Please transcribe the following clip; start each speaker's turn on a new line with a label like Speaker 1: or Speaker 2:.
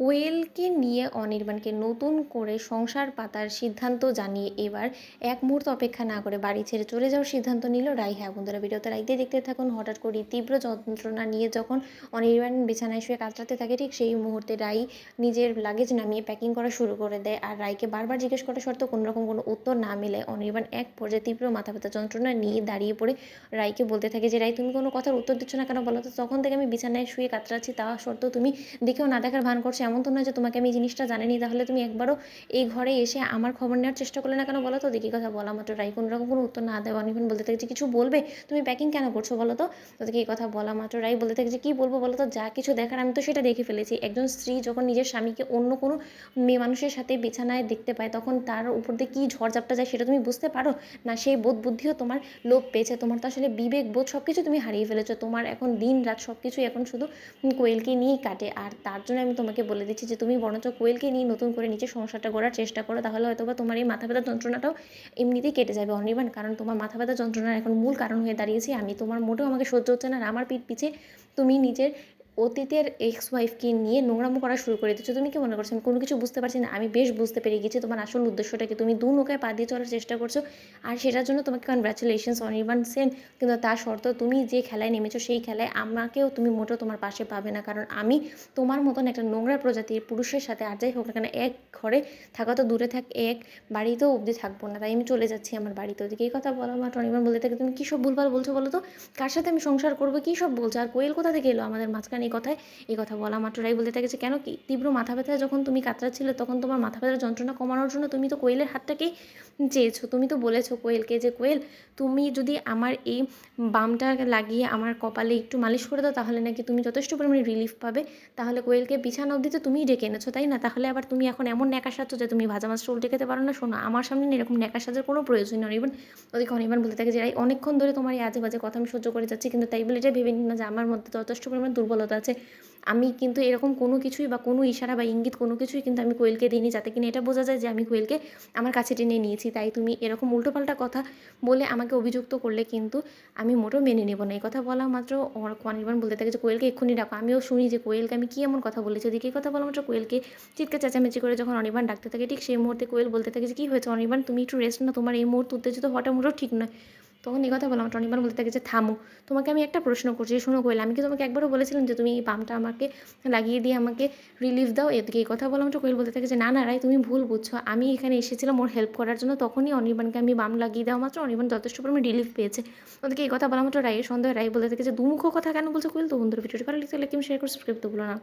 Speaker 1: কোয়েলকে নিয়ে অনির্বাণকে নতুন করে সংসার পাতার সিদ্ধান্ত জানিয়ে এবার এক মুহূর্ত অপেক্ষা না করে বাড়ি ছেড়ে চলে যাওয়ার সিদ্ধান্ত নিল রাই। হ্যাঁ বন্ধুরা, ভিডিওতে রাইতে দেখতে থাকুন। হঠাৎ করে তীব্র যন্ত্রণা নিয়ে যখন অনির্বাণ বিছানায় শুয়ে কাতরাতে থাকে, ঠিক সেই মুহূর্তে রাই নিজের লাগেজ নামিয়ে প্যাকিং করা শুরু করে দেয়। আর রাইকে বারবার জিজ্ঞেস করা সত্ত্বেও কোনোরকম কোনো উত্তর না মিলে অনির্বাণ এক পর্যায়ে তীব্র মাথা ব্যথা যন্ত্রণা নিয়ে দাঁড়িয়ে পড়ে রাইকে বলতে থাকে যে, রাই তুমি কোনো কথার উত্তর দিচ্ছ না কেন বলো তো? তখন থেকে আমি বিছানায় শুয়ে কাতরাচ্ছি, তা সত্ত্বেও তুমি দেখেও না দেখার ভান করছো। এমন তো নয় যে তোমাকে আমি এই জিনিসটা জানিনি, তাহলে তুমি একবারও এই ঘরে এসে আমার খবর নেওয়ার চেষ্টা করলে না কেন বলো তো? দেখি কথা বলা মাত্র রাই কোনো রকম কোনো উত্তর না দেওয়া অনির্বাণ বলতে থাকে যে, কিছু বলবে? তুমি প্যাকিং কেন করছো বলো তো? তাদেরকে এই কথা বলা মাত্র রাই বলতে থাকে যে, কী বলবো বলো তো? যা কিছু দেখার আমি তো সেটা দেখে ফেলেছি। একজন স্ত্রী যখন নিজের স্বামীকে অন্য কোনো মেয়ে মানুষের সাথে বিছানায় দেখতে পায়, তখন তার উপর দিয়ে কী ঝড়ঝাপটা যায় সেটা তুমি বুঝতে পারো না? সেই বোধ বুদ্ধিও তোমার লোপ পেয়েছে। তোমার তো আসলে বিবেক বোধ সব কিছু তুমি হারিয়ে ফেলেছো। তোমার এখন দিন রাত সব কিছুই এখন শুধু কোয়েলকে নিয়েই কাটে। আর তার জন্য আমি তোমাকে বলে দিচ্ছি যে, তুমি বরঞ্চ কোয়েলকে নিয়ে নতুন করে নিজের সংসারটা গড়ার চেষ্টা করো। তাহলে হয়তোবা তোমার এই মাথা ব্যথার যন্ত্রণাটাও এমনিতেই কেটে যাবে অনির্বাণ। কারণ তোমার মাথা ব্যথার যন্ত্রণার এখন মূল কারণ হয়ে দাঁড়িয়েছি আমি। তোমার মোটেও আমাকে সহ্য হচ্ছে না। আর আমার পিঠ পিছে তুমি নিজের অতীতের এক্স ওয়াইফকে নিয়ে নোংরামো করা শুরু করে দিচ্ছ। তুমি কি মনে করছো আমি কোনো কিছু বুঝতে পারছি না? আমি বেশ বুঝতে পেরে গেছি তোমার আসল উদ্দেশ্যটা কি। তুমি দু নৌকায় পা দিয়ে চলার চেষ্টা করছো, আর সেটার জন্য তোমাকে কনগ্রাচুলেশনস অনির্বাণ সেন। কিন্তু তার শর্ত, তুমি যে খেলায় নেমেছো সেই খেলায় আমাকেও তুমি মোটেও তোমার পাশে পাবে না। কারণ আমি তোমার মতন একটা নোংরা প্রজাতির পুরুষের সাথে আর যাই হোক না কেন, এক ঘরে থাকা তো দূরে থাক, এক বাড়িতেও অবধি থাকবো না। তাই আমি চলে যাচ্ছি আমার বাড়িতে। ওদিকে এই কথা বলা মাত্র অনির্বাণ বলতে থাকে, তুমি কী সব ভুলভাল বলছো বলো তো? কার সাথে আমি সংসার করবো? কী সব বলছো? আর কোয়েল কোথা থেকে এলো আমাদের মাঝখানে? এই কথা বলা মাত্র রাই বলতে থাকে যে, কেন কি তীব্র মাথা ব্যথায় যখন তুমি কাতরাচ্ছিলে, তখন তোমার মাথা ব্যথার যন্ত্রণা কমানোর জন্য তুমি তো কোয়েলের হাতটাকেই চেয়েছো। তুমি তো বলেছো কোয়েলকে যে, কোয়েল তুমি যদি আমার এই বামটা লাগিয়ে আমার কপালে একটু মালিশ করে দাও, তাহলে নাকি তুমি যথেষ্ট পরিমাণে রিলিফ পাবে। তাহলে কোয়েলকে বিছানা অবধি তো তুমিই ডেকে এনেছো, তাই না? তাহলে আবার তুমি এখন এমন ন্যাকা সাজছ যে তুমি ভাজা মাছটা উল্টে খেতে পারো না? শোনো, আমার সামনে না এরকম ন্যাকা সাজার কোনো প্রয়োজন নেই অনির্বাণ। ওদিকে অনির্বাণ বলতে থাকে যে, রাই অনেকক্ষণ ধরে তোমার এই আজে বাজে কথা আমি সহ্য করে যাচ্ছি, কিন্তু তাই বলে এটা ভেবে নিই না যে আমার মধ্যে যথেষ্ট পরিমাণ দুর্বলতা আছে। আমি কিন্তু এরকম কোনো কিছুই বা কোনো ইশারা বা ইঙ্গিত কোনো কিছুই কিন্তু আমি কোয়েলকে দিইনি, যাতে কিনা এটা বোঝা যায় যে আমি কোয়েলকে আমার কাছে টেনে নিয়েছি। তাই তুমি এরকম উল্টোপাল্টা কথা বলে আমাকে অভিযুক্ত করলে কিন্তু আমি মোটেও মেনে নেব না। এই কথা বলা মাত্র অনির্বাণ বলতে থাকে যে, কোয়েলকে এক্ষুনি ডাকো। আমিও শুনি যে কোয়েলকে আমি কী এমন কথা বলেছি। ওদিকে এই কথা বলা মাত্র কোয়েলকে চিৎকার চেঁচামেচি করে যখন অনির্বাণ ডাকতে থাকে, ঠিক সেই মুহূর্তে কোয়েল বলতে থাকে যে, কী হয়েছে অনির্বাণ? তুমি একটু রেস্ট না, তোমার এই মুহূর্তে উত্তেজিত হওয়াটা মোটেও ঠিক নয়। তখন এই কথা বললাম, অনির্বাণ বলতে থাকে যে, থামো। তোমাকে আমি একটা প্রশ্ন করছি, শোনো কোয়েল, আমি কি তোমাকে একবারও বলেছিলাম যে তুমি এই বামটা আমাকে লাগিয়ে দিয়ে আমাকে রিলিফ দাও? এদিকে এই কথা বলা মাত্র কোয়েল বলতে থাকে যে, না না রাই, তুমি ভুল বুঝছো। আমি এখানে এসেছিলাম ওর হেল্প করার জন্য। তখনই অনির্বাণকে আমি বাম লাগিয়ে দেওয়া মাত্র অনির্বাণ যথেষ্ট পরিমাণে রিলিফ পেয়েছে। ওদিকে এই কথা বলা মাত্র রাইয়ের সন্দেহ। রাই বলতে থাকে যে, দুমুখো কথা কেন বলছো কোয়েল? তো বন্ধুরা, ভিডিওটি ভালো লাগলে লাইক, শেয়ার করে সাবস্ক্রাইব করতে ভুলো না।